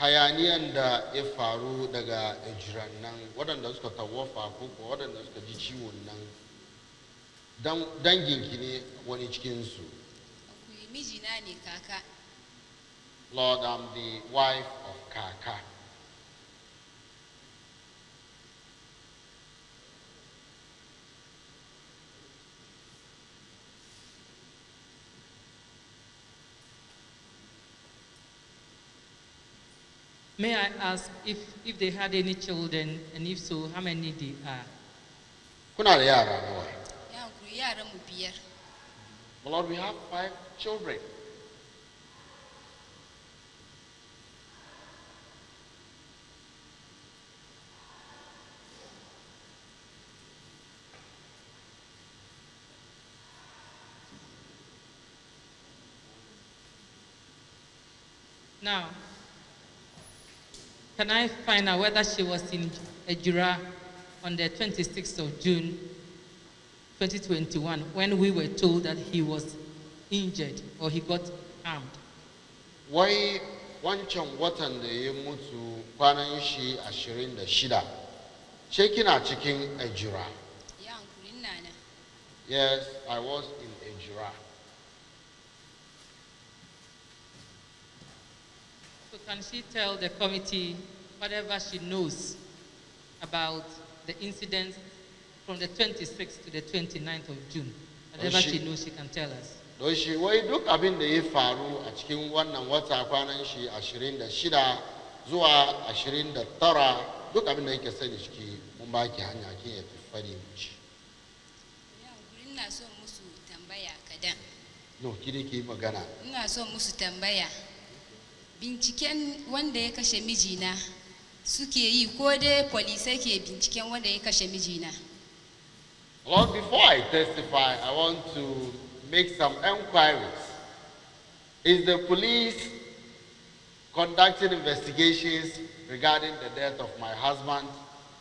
hayaniyan da ya faru daga Ejura nan waɗanda suka tawafa ko waɗanda suka ji ciwon nan danginki ne wani cikinsu. Mijina ne Kaaka. Lord, I'm the wife of Kaaka. May I ask if they had any children, and if so, how many they are? Kuna da yara nawa? Yaran mu biyar. Lord, we have 5 children. Now, can I find out whether she was in Ejura on the 26th of June 2021 when we were told that he was injured or he got harmed? Wai wancan watan da ya mutu kwanan shi 26. She kina cikin Ejura? Yes, I was in Ejura. So can she tell the committee whatever she knows about the incident from the 26th to the 29th of June? Whatever she knows, she can tell us. Don shi wai duk abin da ya faru a cikin wannan wata kwanan shi 26 zuwa 29 duk abin da yake sani ciki mun baki hanya kin ya fari mu ci. Ina son musu tambaya kadan. No, ki magana. Ina son musu tambaya. Binciken wanda ya kashe mijina suke yi ko dai polisai ke binciken wanda ya kashe mijina? Lord, before I testify, I want to make some enquiries. Is the police conducting investigations regarding the death of my husband,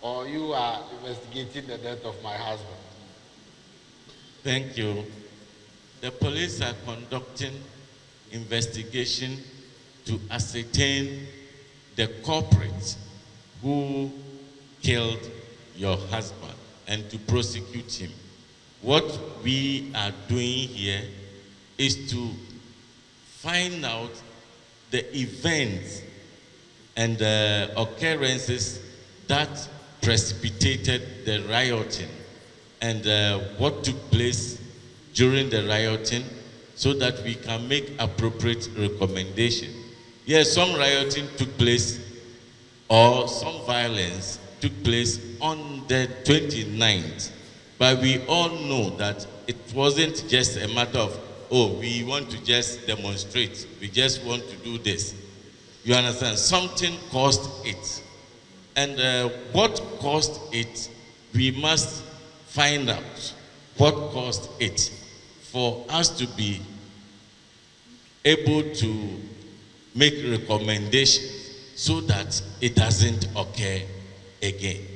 or you are investigating the death of my husband? Thank you. The police are conducting investigation to ascertain the culprit who killed your husband and to prosecute him. What we are doing here is to find out the events and the occurrences that precipitated the rioting and what took place during the rioting so that we can make appropriate recommendations. Yes, some rioting took place or some violence took place on the 29th, but we all know that it wasn't just a matter of, oh, we want to just demonstrate, we just want to do this. You understand? Something caused it. And what caused it, we must find out what caused it for us to be able to make recommendations so that it doesn't occur again.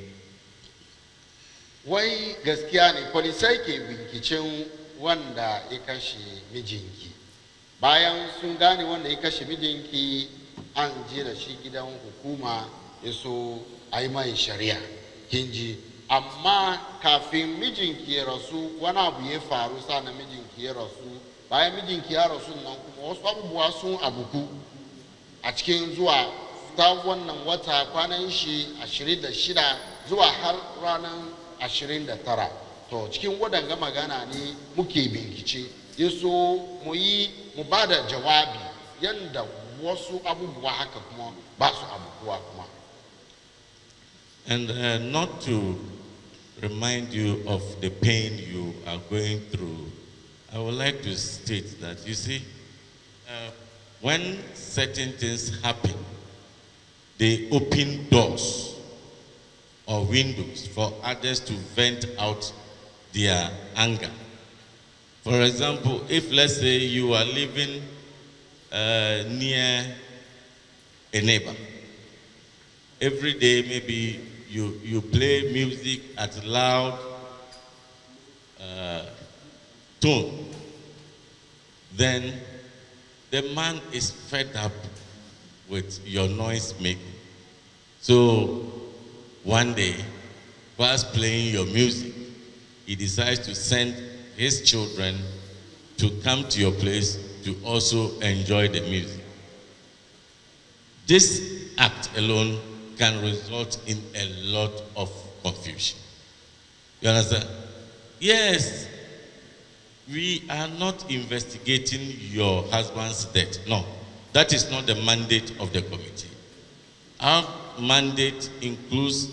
Wai gaskiya ne polisai ke binkicin wanda ya kashe mijinki. Bayan sun gane wanda ya kashe mijinki, an je da shi gidan hukuma ya so a yi mai shari'a. Kin ji, amma kafin mijinki ya rasu wani abu ya faru sana mijinki ya rasu. Bayan mijinki ya rasu nan kuma wasu abubuwa sun abuku a cikin zuwa ta wannan wata kwanan shi 26 zuwa har ranar 29. To cikin waɗanga magana ne muke binkice yaso mu ba da jawabi yanda wasu abubuwa haka kuma ba su abubuwa kuma. And not to remind you of the pain you are going through, I would like to state that, you see, when certain things happen, they open doors or windows for others to vent out their anger. For example, if let's say you are living near a neighbor, every day maybe you play music at loud tone, then the man is fed up with your noise making. So one day, whilst playing your music, he decides to send his children to come to your place to also enjoy the music. This act alone can result in a lot of confusion. You understand? Yes, we are not investigating your husband's death. No, that is not the mandate of the committee. Our mandate includes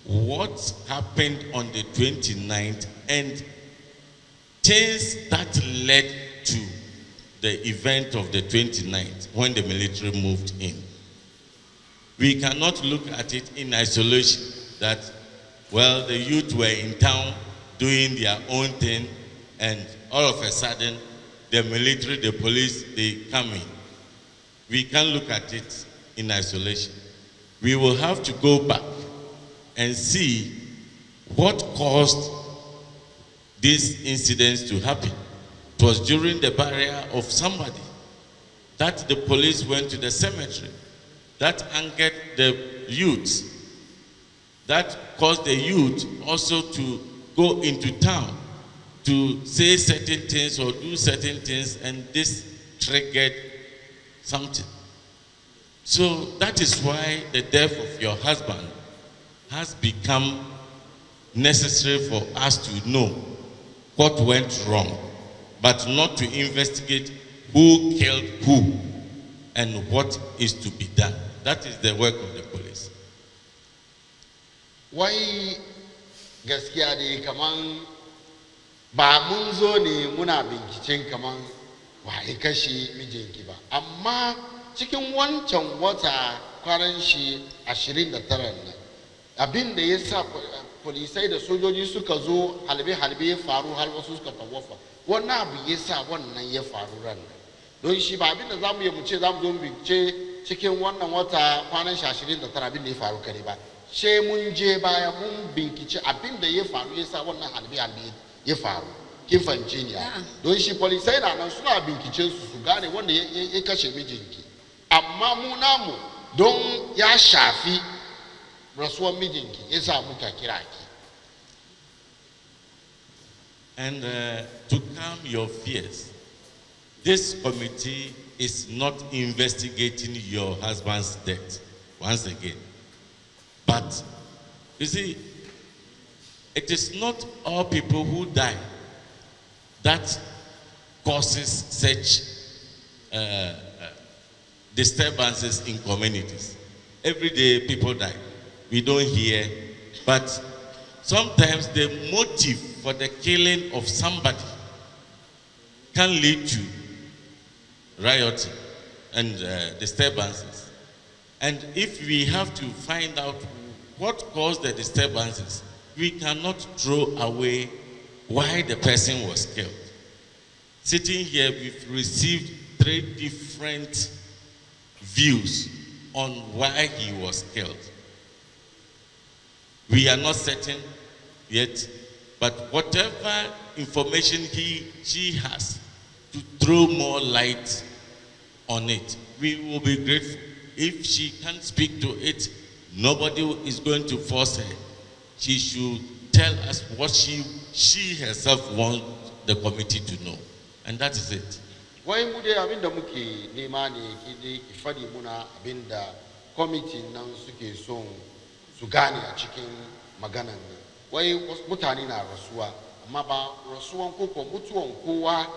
what happened on the 29th and things that led to the event of the 29th when the military moved in. We cannot look at it in isolation that, well, the youth were in town doing their own thing and all of a sudden the military, the police, they come in. We can't look at it in isolation. We will have to go back and see what caused these incidents to happen. It was during the barrier of somebody that the police went to the cemetery. That angered the youth. That caused the youth also to go into town to say certain things or do certain things, and this triggered something. So that is why the death of your husband has become necessary for us to know what went wrong, but not to investigate who killed who and what is to be done. That is the work of the police. Wai gaskiya dai kaman ba mun zo ne muna binciken kaman waye kashe mijinki ba, amma cikin wancan wata kwaran shi 29 nan abin da ya sa polisai da sojoji suka zo halbe-halbe ya faru har wasu suka tawafa, wannan abu ya sa wannan ya faru ran nan. Don shi ba abin da za mu yi mu ce za mu zo bincike cikin wannan wata kwanan 29 abin da ya faru kare ba, sai mun je baya mun bincike abin da ya faru ya sa wannan halbe-halbe ya faru. Kin fahimce ni? Don shi polisai na nan suna binciken su gane wanda ya kashe mijinki, amma mu namu don ya shafi rasuwar mijinki ya sa muka kira ki. And to calm your fears, this committee is not investigating your husband's death once again. But you see, it is not all people who die that causes such disturbances in communities. Every day people die. We don't hear, but sometimes the motive for the killing of somebody can lead to rioting and disturbances. And if we have to find out what caused the disturbances, we cannot throw away why the person was killed. Sitting here, we've received 3 different views on why he was killed. We are not certain yet, but whatever information she has to throw more light on it, we will be grateful. If she can't speak to it, nobody is going to force her. She should tell us what she herself wants the committee to know. And that is it. Wai mu dai abinda muke nema ne ki fadi muna abinda committee nan suke son su gane a cikin maganan nan. Wai mutane na rasuwa, amma ba rasuwan ko mutuwan kowa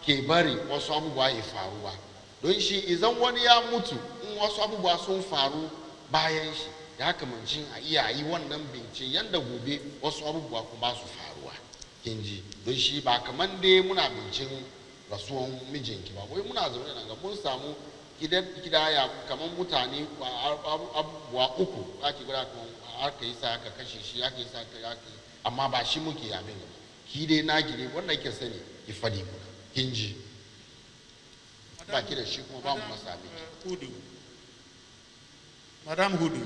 ke bari wasu abubuwa ya faru ba. Don shi idan wani ya mutu, in wasu abubuwa sun faru bayan shi, ya kamancin a iya yi wannan bincike yanda gobe wasu abubuwa kuma ba su faruwa. Kin ji? Don shi ba kaman dai muna binciken rasuwan mijinki ba, wai muna zaune nan ga mun samu kidaya kaman mutane abubuwa 3 ake guda kan aka yi sa aka kashe shi, aka yi sa aka, amma ba shi muke abin ba. Ki dai na gire wanda yake sani ki fadi ku. Kin ji? Ba ki da shi kuma ba mu masa abin. Hudu. Madam Hudu.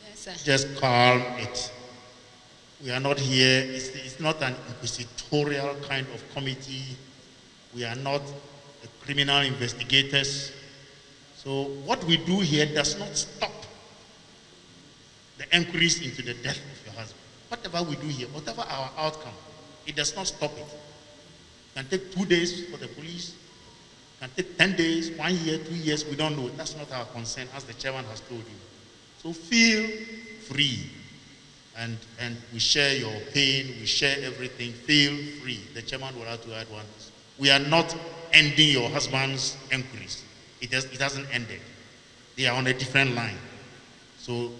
Yes, sir. Just calm it. We are not here. It's not an inquisitorial kind of committee. We are not criminal investigators. So what we do here does not stop the inquiries into the death of your husband. Whatever we do here, whatever our outcome, it does not stop it. It can take 2 days for the police, it can take 10 days, 1 year, 2 years, we don't know. That's not our concern, as the chairman has told you. So feel free, and we share your pain, we share everything. Feel free. The chairman will have to add one. We are not ending your husband's inquiries. It hasn't ended. They are on a different line. So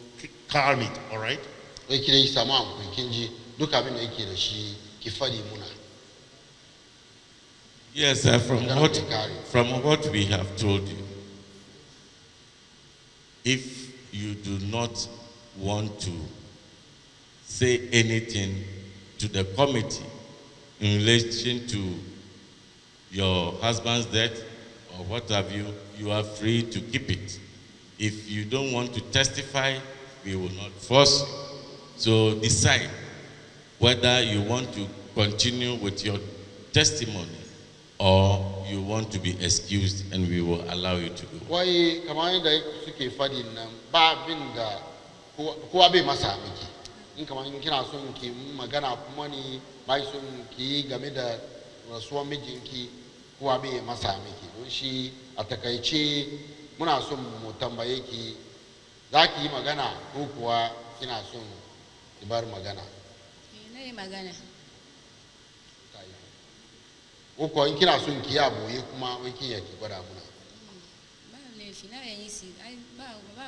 calm it, all right? Yes, sir, from what we have told you, if you do not want to say anything to the committee in relation to your husband's death or what have you, you are free to keep it. If you don't want to testify, we will not force you. So decide whether you want to continue with your testimony or you want to be excused, and we will allow you to go. Why kamanda suke fadi nan ba bin da kowa bai masa miki. In kamar kina son ki magana kuma ni bai son ki game da rasuwar mijinki, kowa bai masa miki. Don shi a takaice muna son mu tambaye ki, za ki yi magana ko kuwa kina son ki bar magana? Na yi magana. Ko kuwa in kina son ki aboye kuma wai kin yaki gwada muna? Ba laifi, na yayin si, ai ba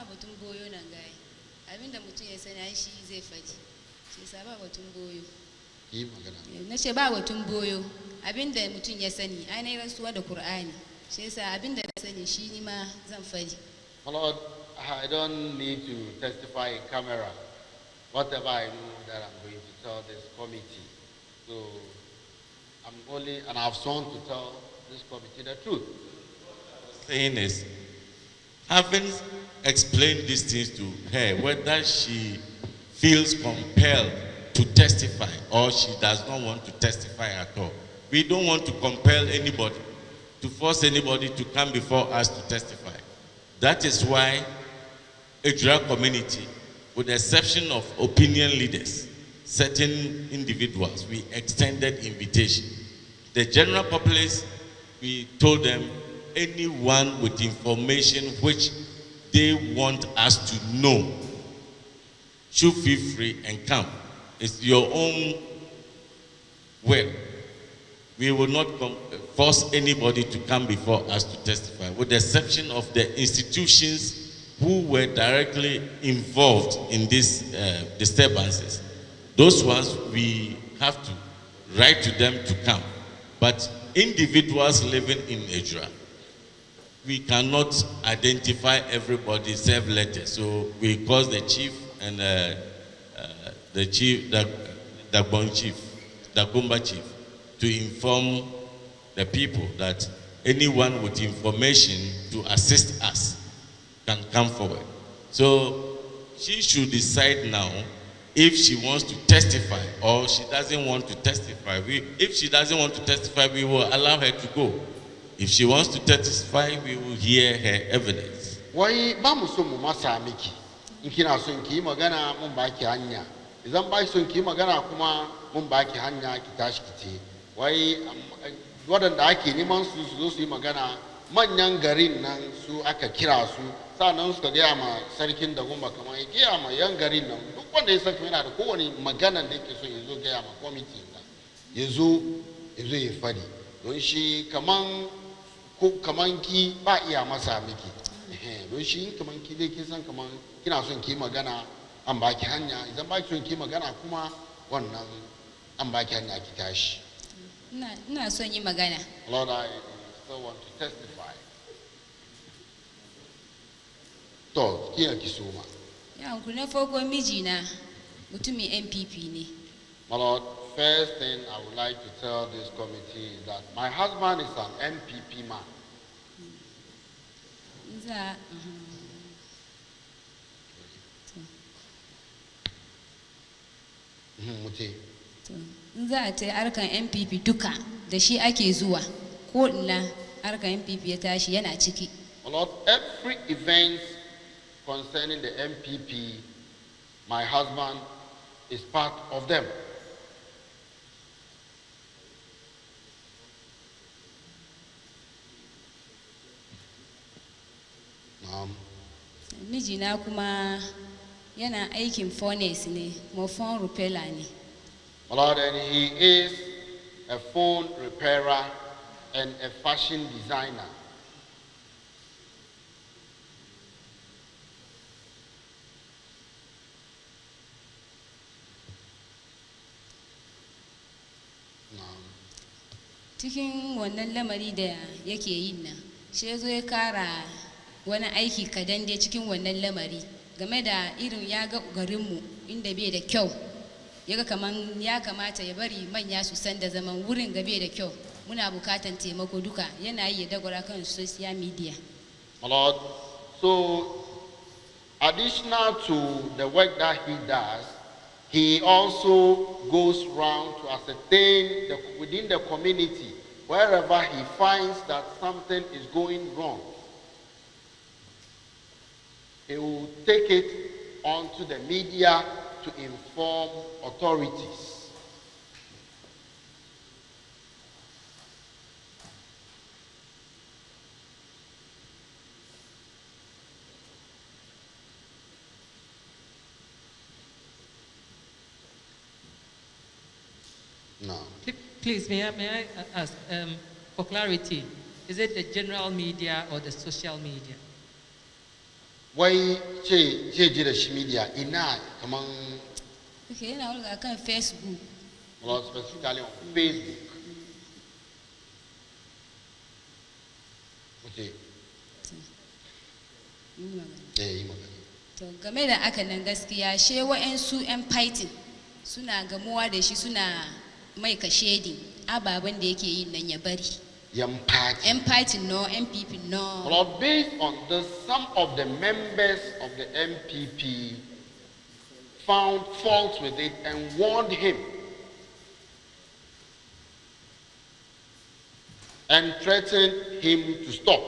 batun goyo nan gai. Abinda mutum ya sani ai shi zai faɗi. Shi sa ba batun goyo. Ki magana. Na ce ba batun goyo. Abinda mutum ya sani, ai na yi rantsuwa da Qur'ani. Shi sa abinda na sani shi ni ma zan faɗi. Lord, I don't need to testify in camera. Whatever I know that I'm going to tell this committee. So I'm only, and I've sworn to tell this committee the truth. Saying is, having explained these things to her, whether she feels compelled to testify or she does not want to testify at all. We don't want to compel anybody, to force anybody to come before us to testify. That is why Ejura community, with the exception of opinion leaders, certain individuals, we extended invitation. The general populace, we told them anyone with information which they want us to know should feel free and come. It's your own will. We will not force anybody to come before us to testify, with the exception of the institutions who were directly involved in these disturbances. Those ones, we have to write to them to come. But individuals living in Ejura, we cannot identify everybody, serve letters. So we call the chief and the chief, the Gumba chief, to inform the people that anyone with information to assist us can come forward. So she should decide now if she wants to testify or she doesn't want to testify. If she doesn't want to testify, we will allow her to go. If she wants to testify, we will hear her evidence. Why bamuso mu masa miki? In kina son ki magana mun baki hanya. Idan ba son ki magana kuma mun baki hanya ki tashi ki. Wai wadanda ake neman su zo su yi magana, manyan garin nan su aka kira su, sannan suka gaya ma sarkin da Gumba kamar ya gaya ma yan garin nan, duk wanda ya saka yana da kowane magana da yake so ya zo gaya ma kwamiti nan, ya zo ya fadi. Don shi kaman ki ba iya masa miki. Don shi kaman ki dai kin san kaman kina son ki magana an baki hanya, idan ba ki son ki magana kuma wannan an baki hanya ki tashi. Ina son yi magana. Lord, I still want to testify. To, kina ki so ma. Ya hankuri na farko mijina mutumin MPP ne. My Lord, first thing I would like to tell this committee is that my husband is an MPP man. In za a ta harkan MPP duka da shi ake zuwa, ko ina harkan MPP ya tashi yana ciki. My Lord, every every event concerning the MPP, my husband is part of them. Mijina kuma yana aikin furnace ne, mo phone repairer ne. Lord, and he is a phone repairer and a fashion designer. Cikin wannan lamari da yake yin nan, shi yazo ya kara wani aiki kadan dai cikin wannan lamari game da irin ya ga garinmu inda bai da kyau, ya ga kaman ya kamata ya bari manya su san da zaman wurin ga bai da kyau, muna bukatan taimako duka, yana yi ya dagwara kan social media. Lord, so additional to the work that he does, he also goes round to ascertain within the community, wherever he finds that something is going wrong, he will take it onto the media to inform authorities. No. Please, may I ask, for clarity, is it the general media or the social media? Why the media ina among Okay, now look at Facebook. well, specifically on Facebook. Okay. To game da aka nan gaskiya she wa'ansu 'yan fighting suna gamuwa da shi suna mai kashedi ababen da yake yin nan ya bari. Yan party no, MPP no. Well, based on this, some of the members of the MPP found fault with it and warned him and threatened him to stop.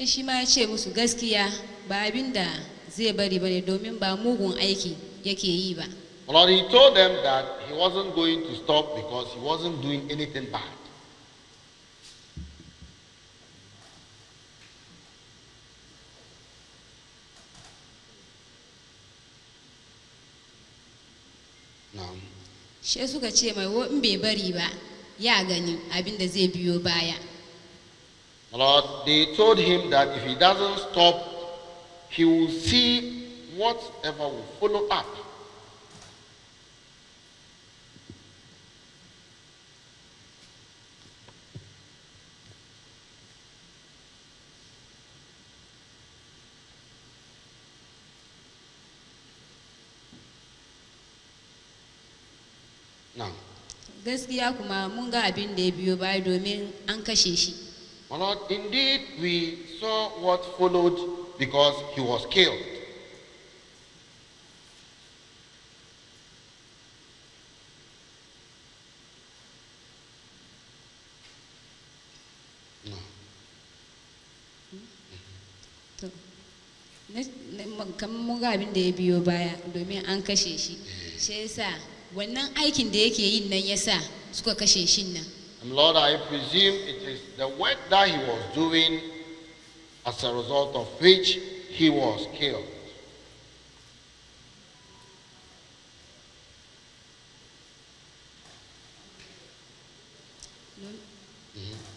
Shi ma ya ce musu gaskiya ba abin da zai bari bane domin ba mugun aiki yake yi ba. Well, he told them that he wasn't going to stop because he wasn't doing anything bad. No. Shi suka ce mai in bai bari ba ya gani abin da zai biyo baya. Lord, they told him that if he doesn't stop, he will see whatever will follow up. Now, gaskiya kuma mun ga abin da ya biyo baya domin an kashe shi. My Lord, indeed we saw what followed because he was killed. No. Kamar mun ga abin da ya biyo baya domin an kashe shi. Shi yasa wannan aikin da yake yin nan yasa suka kashe shin nan. Lord, I presume it is the work that he was doing as a result of which he was killed.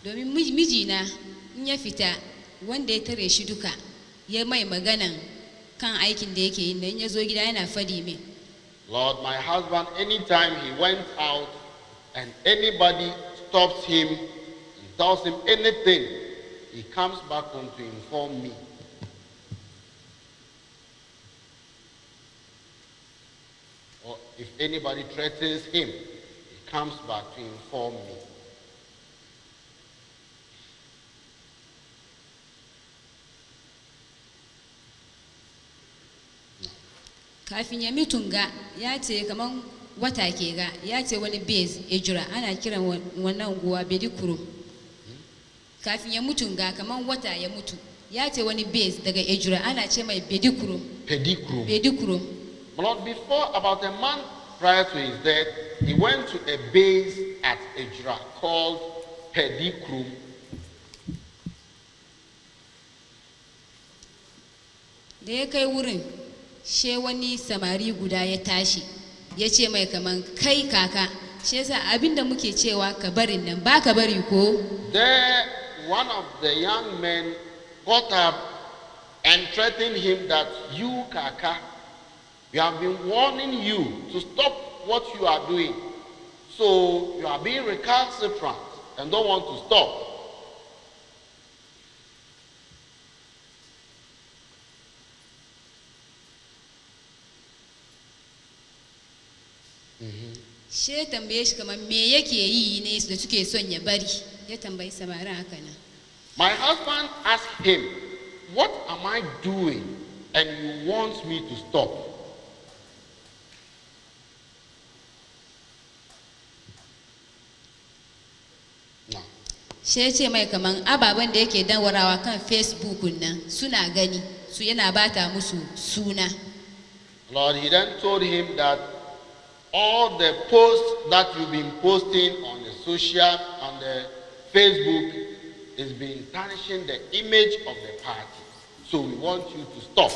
Domin mijina in ya fita wanda ya tare shi duka ya mai maganan kan aikin da yake yin nan ya zo gida yana fadi min. Lord, my husband, anytime he went out and anybody stops him and tells him anything, he comes back home to inform me. Or if anybody threatens him, he comes back to inform me. kafin ya mutu ga ya ce kaman wata ke ga ya ce wani base Ejura ana kiran wannan guwa Bedikuro. Kafin ya mutu ga kaman wata ya mutu ya ce wani base daga Ejura ana ce mai Bedikuro. Bedikuro. But before, about a month prior to his death, he went to a base at Ejura called Pedikrum. Da ya kai wurin, she wani samari guda ya tashi, ya ce mai kaman kai kaka, she yasa abinda muke cewa ka barin nan ba ka bari ko? There, one of the young men got up and threatened him that you, Kaaka, we have been warning you to stop what you are doing. So you are being recalcitrant and don't want to stop. She tambaye shi kamar me yake yi ne da suke son ya bari. Ya tambayi samarin haka nan. My husband asked him, what am I doing and you want me to stop? No. She ce mai kaman ababen da yake danwarawa kan Facebook nan suna gani su yana bata musu suna. Lord, he then told him that all the posts that you've been posting on the on the Facebook is being tarnishing the image of the party. So we want you to stop.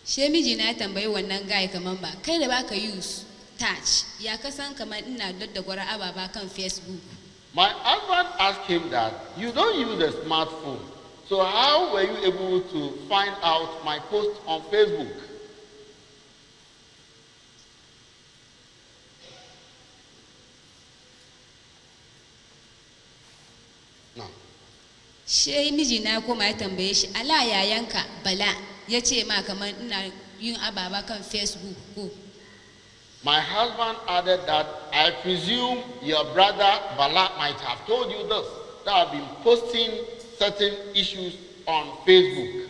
She miji na tambayi wannan guy kaman ba kai da baka use touch ya kasan kaman ina daddagwara ababa kan Facebook. My husband asked him that you don't use a smartphone, so how were you able to find out my post on Facebook? No. She miji na koma ya tambaye shi ala yayanka Bala ya ce ma kaman ina yin ababa kan Facebook ko. My husband added that I presume your brother Bala might have told you this, that I've been posting certain issues on Facebook.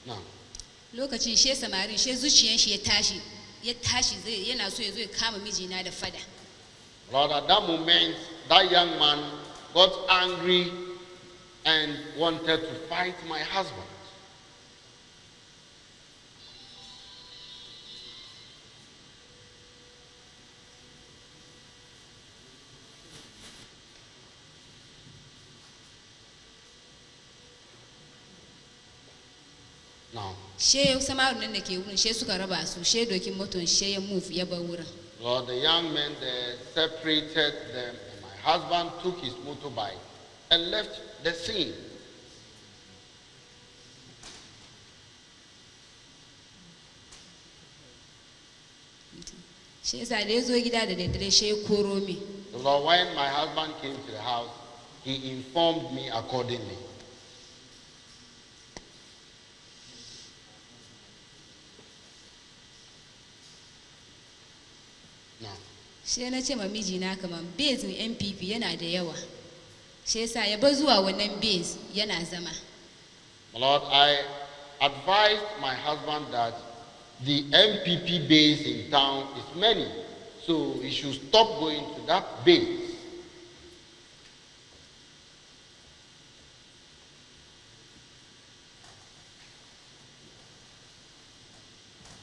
No. Lokacin she samarin she zuciyan shi ya tashi zai yana so ya zo ya kama mijina da fada. Lord, at that moment, that young man got angry and wanted to fight my husband. Now, She samarin nan da ke wurin she suka raba su she dokin moton she ya move ya bar wurin. Lord, the young men there separated them, and my husband took his motorbike and left the scene. She yasa da ya zo gida da daddare she ya koro mi. Lord, when my husband came to the house, he informed me accordingly. Now, She na ce ma mijina kaman base MPP yana da yawa. She yasa ya bar zuwa wannan base yana zama. Lord, I advised my husband that the MPP base in town is many, so he should stop going to that base.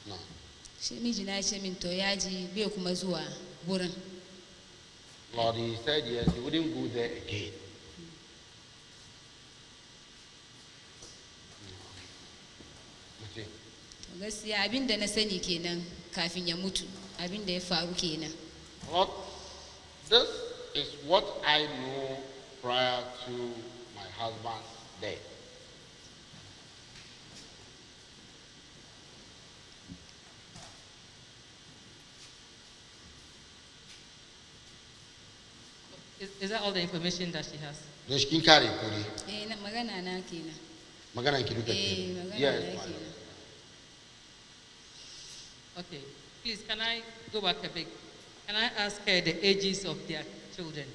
No. She mijina ya ce min to yaji bai kuma zuwa wurin. Lord, he said yes, he wouldn't go there again. Okay. Gaskiya abin da na sani kenan kafin ya mutu abin da ya faru kenan. Lord, this is what I know prior to my husband's death. Is that all the information that she has? Don shi kin kare ko dai? Na magana na kenan. Maganan ki duka ke? Magana Yes, na madam. kenan. Okay. Please, can I go back a bit? Can I ask her the ages of their children?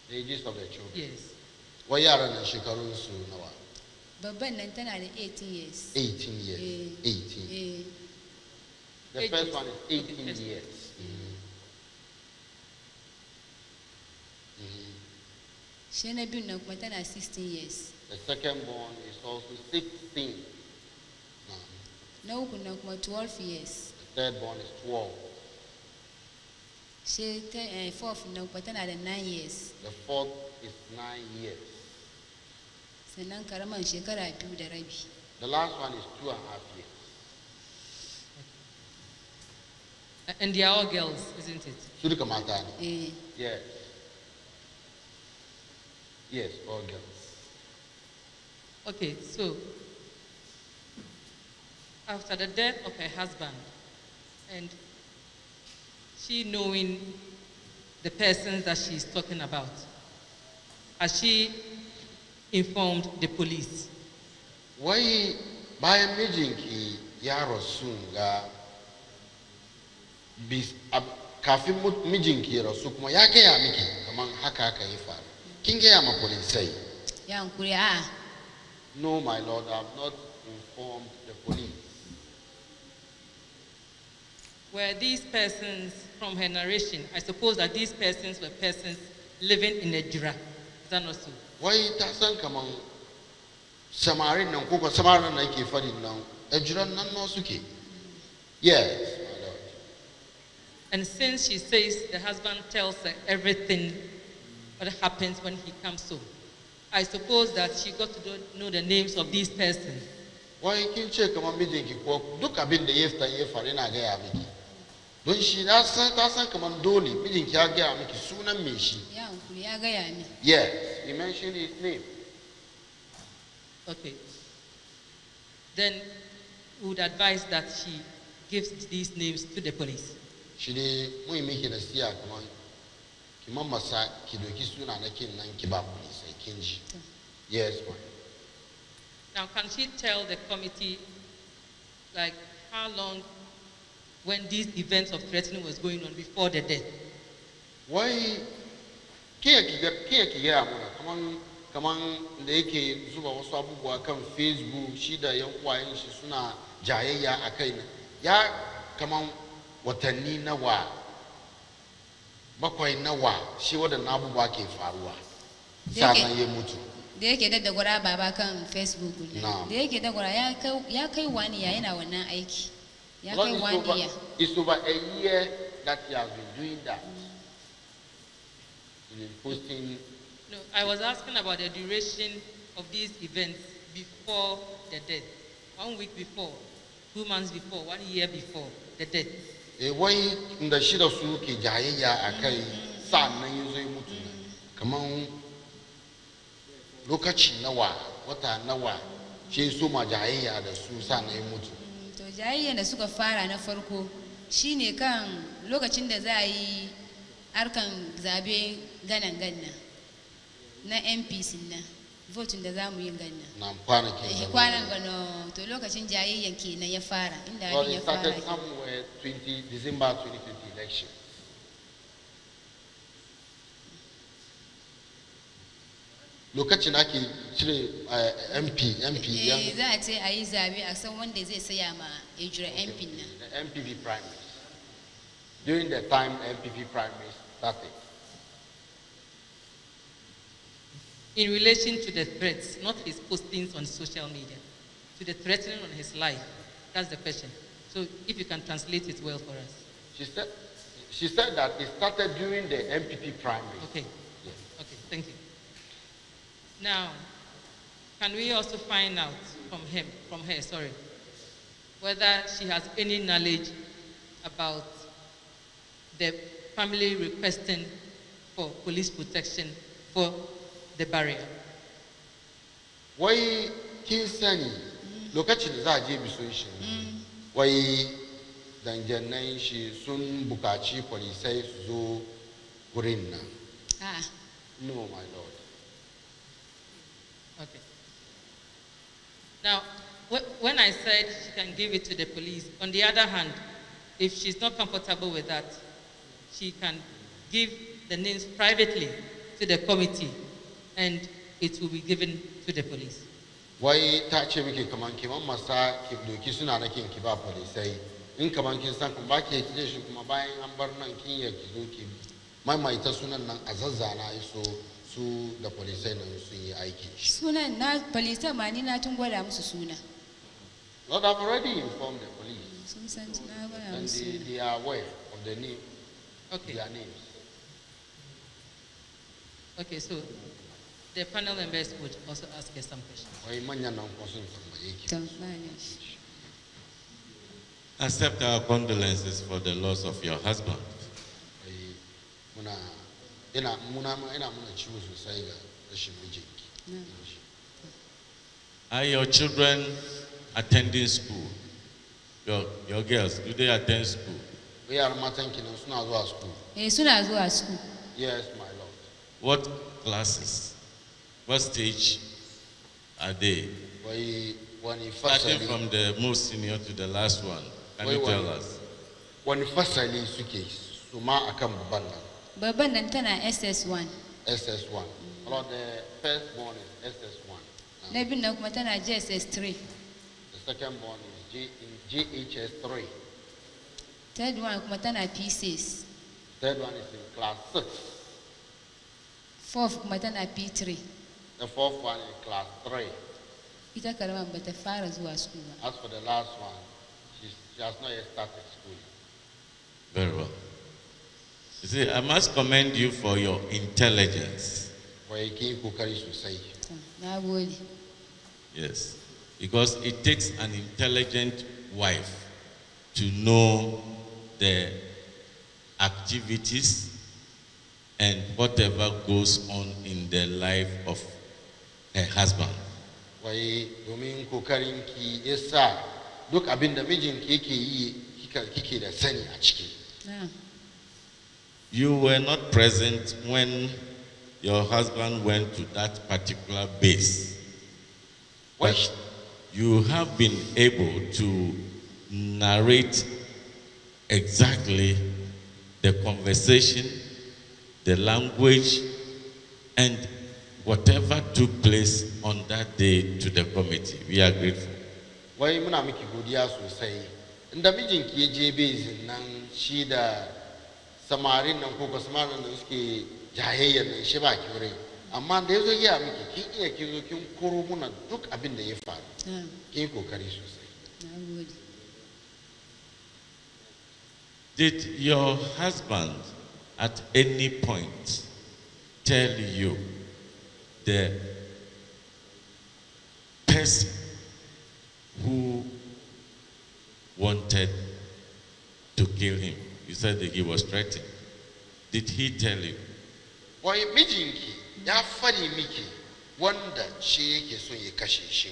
The ages of the children. Yes. Wai yaran nan shekarun su nawa? Babban nan tana da 18 years. 18 years. 18. The Ages. first one is 18 Okay, first. years. Shi na biyun nan kuma tana 16 years. The second born is also 16. Na uku nan kuma 12 years. The third born is 12. Shi fourth nan kuma tana da 9 years. The fourth is 9 years. Sannan karaman shekara 2 da rabi. The last one is 2.5 years. And they are all girls, isn't it? Su duka mata ne? Eh. Yes. Yes, all girls. Okay, so after the death of her husband and she knowing the persons that she's talking about, has she informed the police? Wai bayan mijinki ya rasu ga kafin mijinki ya rasu kuma ya gaya miki kaman haka haka ya faru. Kin gaya ma polisai? Ya hankuri a. No, my lord, I have not informed the police. Were these persons, from her narration, I suppose that these persons were persons living in Ejura. Is that not so? Wai ta san kaman samarin nan ko samarin nan ke fadin nan Ejuran nan no suke. Yes, my lord. And since she says the husband tells her everything what happens when he comes home, I suppose that she got to know the names of these persons. Wai kin ce kaman mijinki ko duk abin da ya faru yana gaya miki. Don shi ta san kaman dole mijinki ya gaya miki sunan me shi. Ya hankuri ya gaya ni. Yes, he mentioned his name. Okay. Then we would advise that she gives these names to the police. Shi ne mun yi miki nasiya kaman ki mamasa ki doki suna na kin nan ki ba polisai kin ji. Yes, ma'am. Now, can she tell the committee, like, how long when these events of threatening was going on before the death? Wai kiya ki gaya mana kaman da yake zuba wasu abubuwa kan Facebook shi da yan uwayen shi suna jayayya a kai ya kaman watanni nawa bakwai nawa shi waɗannan abubuwa ke faruwa sannan ya mutu. Da yake daddagwara baba kan Facebook ne. No. Da yake daddagwara ya kai wani ya yana wannan aiki. Ya kai wani ya. It's over a year that he has been doing that. He's been posting. No, I was asking about the duration of these events before the death. 1 week before, 2 months before, 1 year before the death. Wai da shi da su ke jayayya a kai sannan ya zo ya mutu kaman lokaci nawa wata nawa shi so ma jayayya da su sannan ya mutu. To jayayya da suka fara na farko shine kan lokacin da za a yi harkan zabe ganan na MPs na votin da za mu yi ganna. Na kwanakin Shi kwanan gano to lokacin jayayyan kenan ya fara inda Well, abin it ya fara. started somewhere December 2020 election. Lokacin ake cire MP yan Za a ce a yi zabe a san wanda zai saya ma Ejura MP na. the MPP primaries. During the time MPP primaries started. In relation to the threats, not his postings on social media, to the threatening on his life, that's the question. So if you can translate it well for us. She said that it started during the MPP primaries. Okay. Yes. Okay, thank you. Now, can we also find out from her, whether she has any knowledge about the family requesting for police protection for the barrier? Wai kin sani lokacin da za a je bison shi wai danjannan shi sun bukaci polisai su zo wurin nan. No, my lord. Okay. Now, when I said she can give it to the police, on the other hand, if she's not comfortable with that, she can give the names privately to the committee and it will be given to the police. Why touch miki kaman ki masa ki doki suna na kin ki ba police in kaman kin san kun ba ki kije shi kuma bayan an bar nan kin ya ki zo ki maimaita sunan nan a zazzana iso su da police nan sun yi aiki. Sunan na police ma ni na tun gwada musu suna. Lord, I've already informed the police. Sun san na gwada And musu. they are aware of the name, Okay. their names. Okay, so the panel members would also ask us some questions. Wai manyan nan ko sun tambaye ki. To, ba ne. Accept our condolences for the loss of your husband. Wai ina muna ciwo sosai ga rashin mijinki. Are your children attending school? Your girls, do they attend school? Wai yaran matan ki nan suna zuwa school. Suna zuwa school. Yes, my lord. What classes? What stage are they? Wai wani Starting fasali from the most senior to the last one. Can you tell us? wani fasali suke su ma akan babban nan. Babban nan tana SS1. SS1. Lord, the first born is SS1. Na biyu nan kuma tana JSS3. The second born is GHS3. Third one kuma tana P6. Third one is in class 6. Fourth kuma tana P3. The fourth one in class 3. Ita karaman bata fara zuwa school ba. As for the last one, she has not yet started school. Very well. You see, I must commend you for your intelligence. Wai kin kokari sosai. Na gode. Yes. Because it takes an intelligent wife to know the activities and whatever goes on in the life of her husband. Wai domin kokarin ki yasa duk abin da mijinki yake yi kike da sani a ciki. Na. You were not present when your husband went to that particular base. Wai But you have been able to narrate exactly the conversation, the language, and whatever took place on that day to the committee. We are grateful. wai muna miki godiya sosai. Inda mijinki ya je bezin nan shi da samarin nan ko samarin da suke jayayyar nan shi ba ki wurin. Amma da yazo ya miki kin iya kin zo kin koro muna duk abin da ya faru. Na. Kin kokari sosai. Na gode. Did your husband at any point tell you the person who wanted to kill him? You said that he was threatened. Did he tell you? Wai mijinki ya fari miki wanda shi yake so ya kashe shi.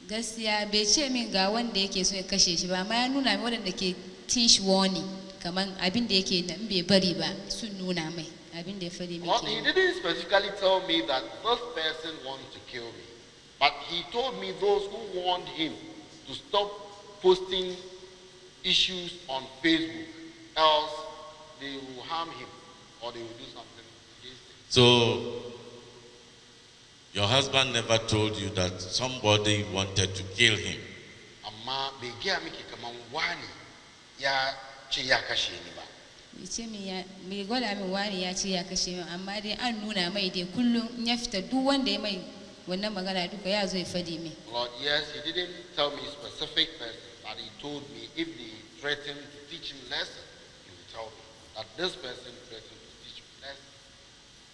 Gaskiya bai ce min ga wanda yake so ya kashe shi ba, amma ya nuna min waɗanda ke teach warning kaman abin da yake nan bai bari ba sun nuna mai abin da ya fari Well, he miki. didn't specifically tell me that this person wanted to kill me, but he told me those who warned him to stop posting issues on Facebook, else they will harm him or they will do something against him. So, your husband never told you that somebody wanted to kill him. Amma bai gaya miki kaman wani ya ce ya kashe ni ba. Bai ce min ya bai gwada min wani ya ce ya kashe min, amma dai an nuna mai dai kullum in ya fita duk wanda ya mai wannan magana duka ya zo ya fadi min. Lord, yes, he didn't tell me specific person, but he told me if they threaten to teach him lesson, he will tell me that this person threatened to teach me lesson.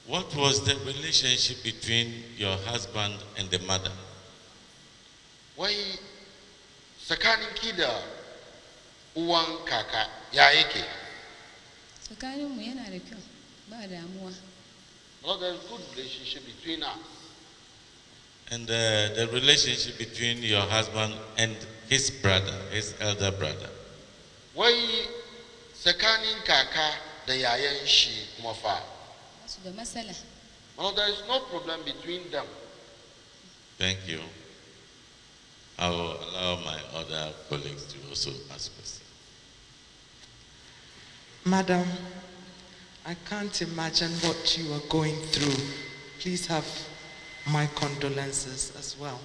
What was the relationship between your husband and the mother? Wai tsakanin ki da uwan kaka ya yake? Tsakaninmu yana da kyau ba damuwa. Well, there's good relationship between us. And the relationship between your husband and his brother, his elder brother. Wai tsakanin kaka da yayan shi kuma fa. su da matsala. Well, there is no problem between them. Thank you. I will allow my other colleagues to also ask questions. Madam, I can't imagine what you are going through. Please have my condolences as well.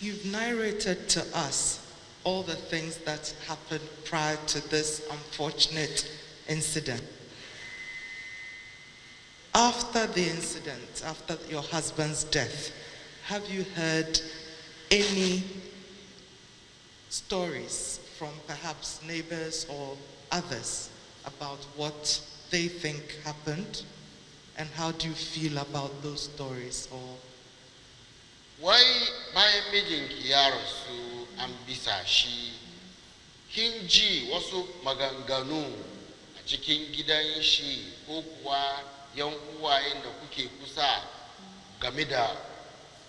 You've narrated to us all the things that happened prior to this unfortunate incident. After the incident, after your husband's death, have you heard any stories from perhaps neighbors or others about what they think happened? And how do you feel about those stories? Or why my meeting Kiarasu ambisashi Kinji wasu maganganu a cikin gidan shi ko kuwa yan uwayen da kuke kusa game da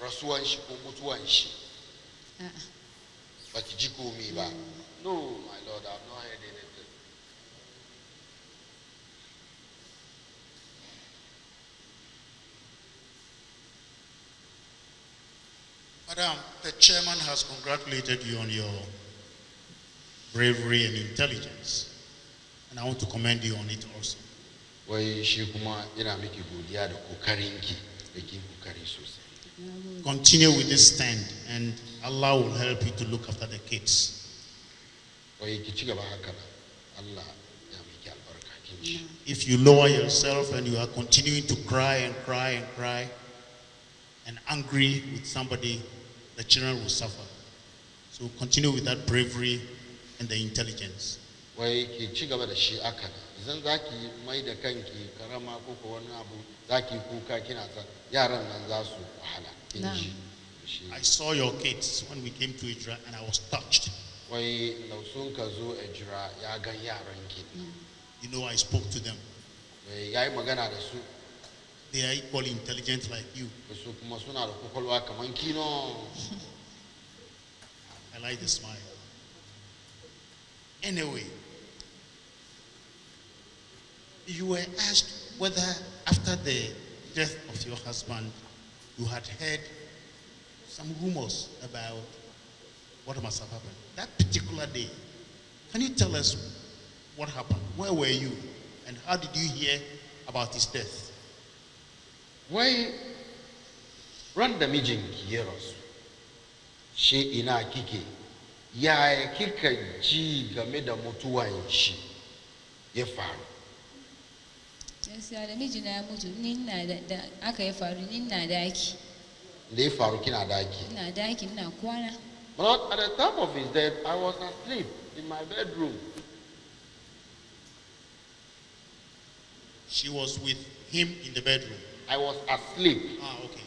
rasuwan shi ko mutuwan shi? Baki ji komi ba. No, my Lord, I've not heard anything. Madam, the chairman has congratulated you on your bravery and intelligence, and I want to commend you on it also. Wai shi kuma ina miki godiya da kokarinki da kin kokari sosai. Continue with this stand, and Allah will help you to look after the kids. Wai ki ci gaba haka Allah ya miki albarka kin ji. If you lower yourself and you are continuing to cry and cry and cry and angry with somebody, the children will suffer. So continue with that bravery and the intelligence. Wai ki ci gaba da shi aka idan zaki mai da kanki karama ko ko wani abu zaki kuka kina sa yaran nan za su wahala kin ji. I saw your kids when we came to Ejura and I was touched. Wai da sun ka zo Ejura ya gan yaran ki. You know, I spoke to them. Wai yayi magana da su. They are equally intelligent like you. Su kuma suna da kokolwa kaman kino. I like the smile. Anyway, you were asked whether after the death of your husband, you had heard some rumors about what must have happened. That particular day, can you tell us what happened? Where were you? And how did you hear about his death? Wai ran da mijinki ya rasu, shi ina kike, yaya kika ji game da mutuwan shi ya faru? Gaskiya da mijina ya mutu, ni ina da aka ya faru, ni ina daki. Da ya faru kina daki? Ina daki, ina kwana. But at the time of his death, I was asleep in my bedroom. She was with him in the bedroom. I was asleep. Ah, okay.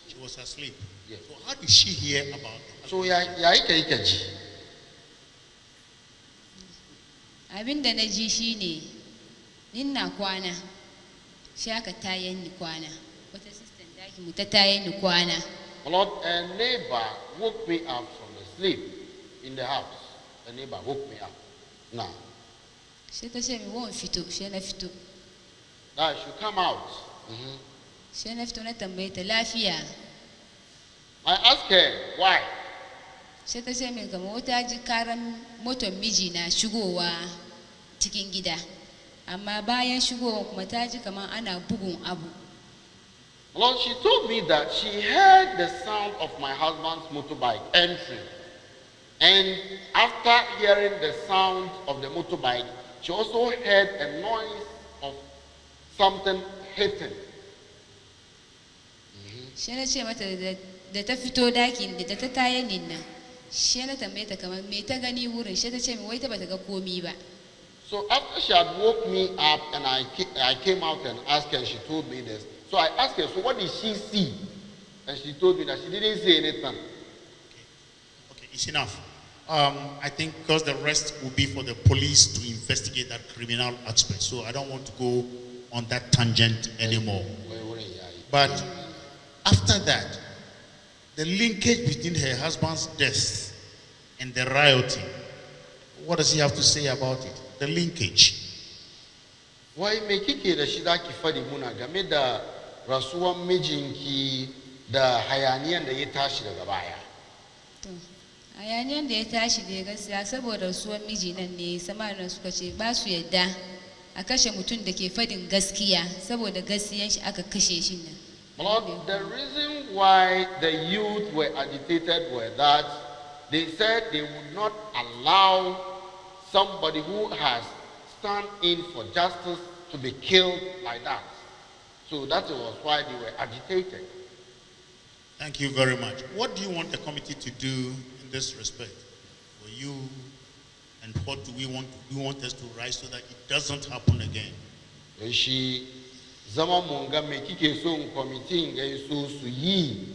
She was asleep. Yes. So how did she hear about it? So ya ika ji? Abin da na ji shine ni ina kwana. Shi aka tayen ni kwana. Wata sister daki mu ta tayen ni kwana. Lord, a neighbor woke me up from the sleep in the house. A neighbor woke me up. Now. Shi ta ce mi won fito, shi na fito. That I should come out. Shi na fito na tambaye ta lafiya. I asked her why. Shi ta ce min kamar wata ji karan motar miji na shigowa cikin gida. Amma bayan shigowa kuma ta ji kamar ana bugun abu. Lord, she told me that she heard the sound of my husband's motorbike entering. And after hearing the sound of the motorbike, she also heard a noise of something hitting. Shi na ce mata da ta fito dakin da ta tayen nan. Shi na tambaye ta kamar me ta gani wurin, shi ta ce min wai ta bata ga komi ba. So after she had woke me up and I came out and asked her, she told me this. So I asked her, so what did she see? And she told me that she didn't see anything. Okay, it's enough. I think because the rest will be for the police to investigate that criminal aspect. So I don't want to go on that tangent anymore. But after that, the linkage between her husband's death and the rioting, What does he have to say about it? The linkage. Wai me kike da shi zaki fadi muna game da rasuwan mijinki da hayaniyan da ya tashi daga baya? To, hayaniyan da ya tashi da gaskiya saboda rasuwan miji nan ne samarin suka ce ba su yadda a kashe mutum da ke fadin gaskiya saboda gaskiyan shi aka kashe shi nan. Lord, the reason why the youth were agitated were that they said they would not allow somebody who has stand in for justice to be killed like that. So that was why they were agitated. Thank you very much. What do you want the committee to do in this respect for you, and what do we want to do? We want us to rise so that it doesn't happen again. Shi zama munga me kike so committee ga so su yi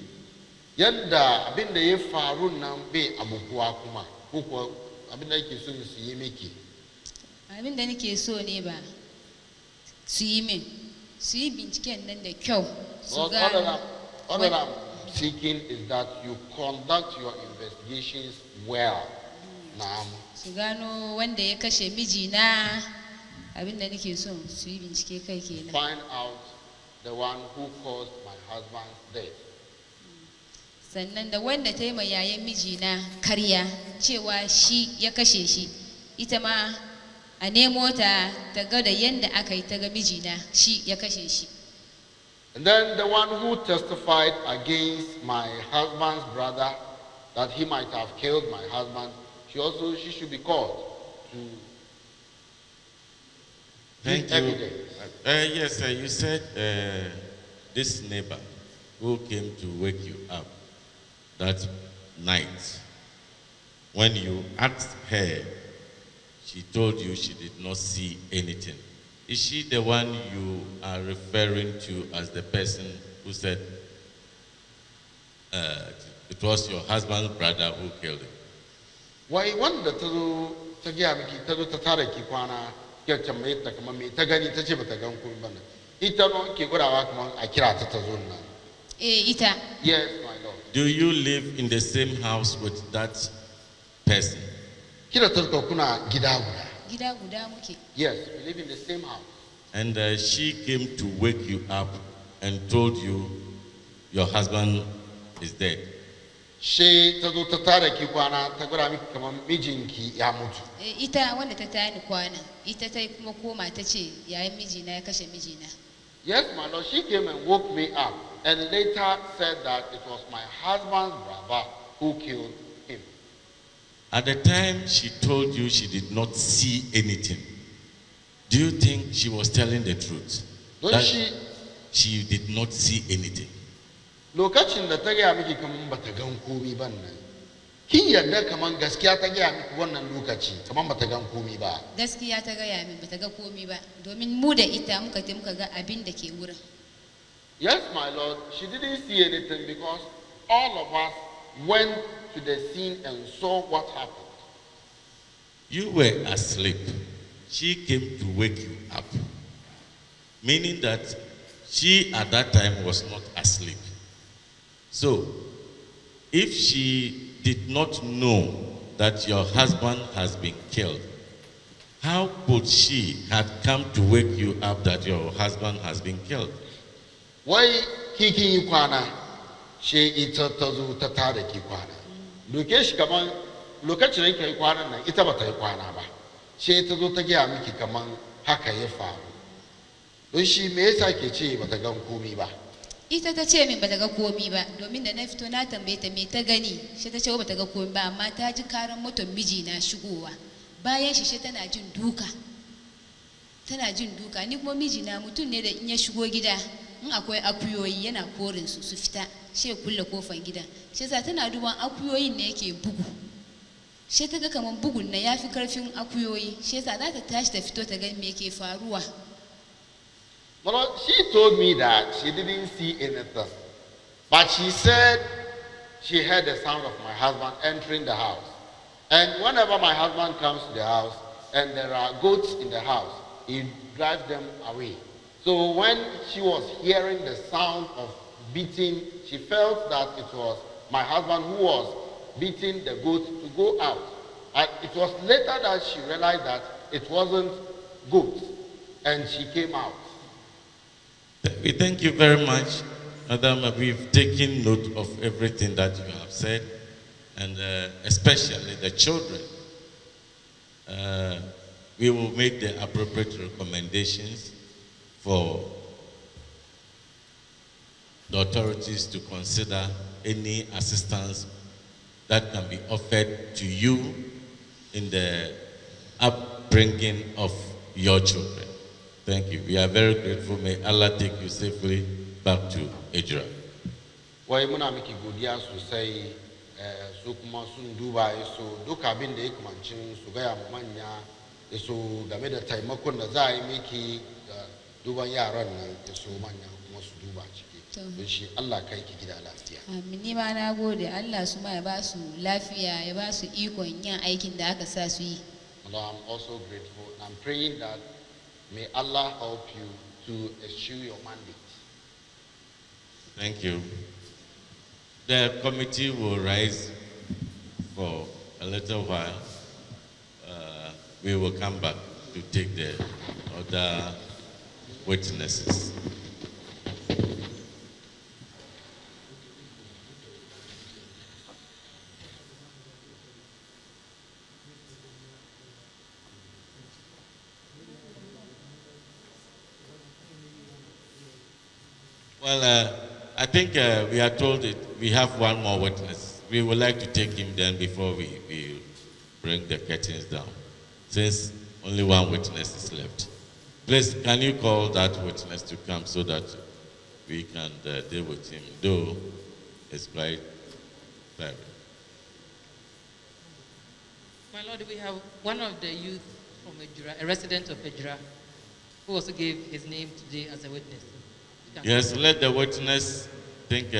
yadda abin da ya faru nan bai abubuwa kuma ko kuwa abin da yake so su yi miki. Abin da nake so ne ba su yi min su yi binciken nan da kyau su gano. All that I'm seeking is that you conduct your investigations well. Su gano wanda ya kashe mijina, abin da nake so su yi bincike kai kenan. Find out the one who caused my husband's death. Sannan da wanda ta yi ma yayan mijina karya cewa shi ya kashe shi, ita ma a nemo ta ta ga da yanda aka yi ta ga mijina shi ya kashe shi. And then the one who testified against my husband's brother that he might have killed my husband, she should be called to Thank give you. evidence. Yes, you said this neighbor who came to wake you up that night, when you asked her, she told you she did not see anything. Is she the one you are referring to as the person who said it was your husband's brother who killed him? Why wanda ta zo ta gaya miki ta zo ta tara ki kwana kika tambaye ta kamar me ta gani ta ce bata gan kun bane ita no ke gurawa kamar a kira ta ta zo nan. Ita. Yes, my lord. Do you live in the same house with that person? Kira ta kuna gida guda. Gida guda muke. Yes, we live in the same house. And she came to wake you up and told you your husband is dead. She ta zo ta tara ki kwana ta gura miki kamar mijinki ya mutu. Ita wanda ta tani kwana, ita ta kuma koma ta ce yayin mijina ya kashe mijina. Yes, my lord, she came and woke me up and later said that it was my husband's brother who killed him. At the time she told you she did not see anything, do you think she was telling the truth? Don't she did not see anything. Lokacin da ta gaya miki kaman bata gan komi ban nan. Kin yarda kaman gaskiya ta gaya miki wannan lokaci kaman bata gan komi ba. Gaskiya ta gaya min bata ga komi ba domin mu da ita muka je muka ga abin da ke wurin. Yes, my lord, she didn't see anything because all of us went to the scene and saw what happened. You were asleep. She came to wake you up, meaning that she at that time was not asleep. So, if she did not know that your husband has been killed, how could she have come to wake you up that your husband has been killed? Wai kikin yi kwana, she ita ta zo ta tada ki kwana. Doke shi kaman lokacin da yi kwanan nan ita bata yi kwana ba. She ta zo ta gaya miki kaman haka ya faru. Don shi me yasa ke ce bata gan komi ba? Ita ta ce min bata ga komi ba domin da na fito na tambaye ta me ta gani, shi ta ce bata ga komi ba amma ta ji karan motar miji na shigowa. Bayan shi tana jin duka. Tana jin duka, ni kuma miji na mutum ne da in ya shigo gida in akwai akuyoyi yana korin su fita, she kulle kofar gidan. Shi yasa tana duban akuyoyin ne yake bugu. She ta ga kaman bugun na yafi karfin akuyoyi, shi yasa za ta tashi ta fito ta ga me yake faruwa. Well, she told me that she didn't see anything. But she said she heard the sound of my husband entering the house. And whenever my husband comes to the house and there are goats in the house, he drives them away. So when she was hearing the sound of beating, she felt that it was my husband who was beating the goat to go out. And it was later that she realized that it wasn't good, and she came out. We thank you very much, Madam. We've taken note of everything that you have said, and especially the children. We will make the appropriate recommendations for the authorities to consider any assistance that can be offered to you in the upbringing of your children. Thank you. We are very grateful. May Allah take you safely back to Ejura. Wai muna miki godiya sosai su kuma sun duba so duka abin da ya kamancin su gaya mu manya so game da taimakon da za a yi miki duban yaran nan so manya kuma su duba ciki don shi Allah kai ki gida lafiya. Amin. Ni ma na gode Allah su ma ya ba su lafiya ya ba su ikon yin aikin da aka sa su yi. I'm also grateful and I'm praying that may Allah help you to eschew your mandate. Thank you. The committee will rise for a little while. We will come back to take the other witnesses. Well, I think we are told that we have one more witness. We would like to take him then before we bring the curtains down, since only one witness is left. Please, can you call that witness to come so that we can deal with him, though it's quite private. My Lord, we have one of the youth from Ejura, a resident of Ejura, who also gave his name today as a witness. Yes, let the witness think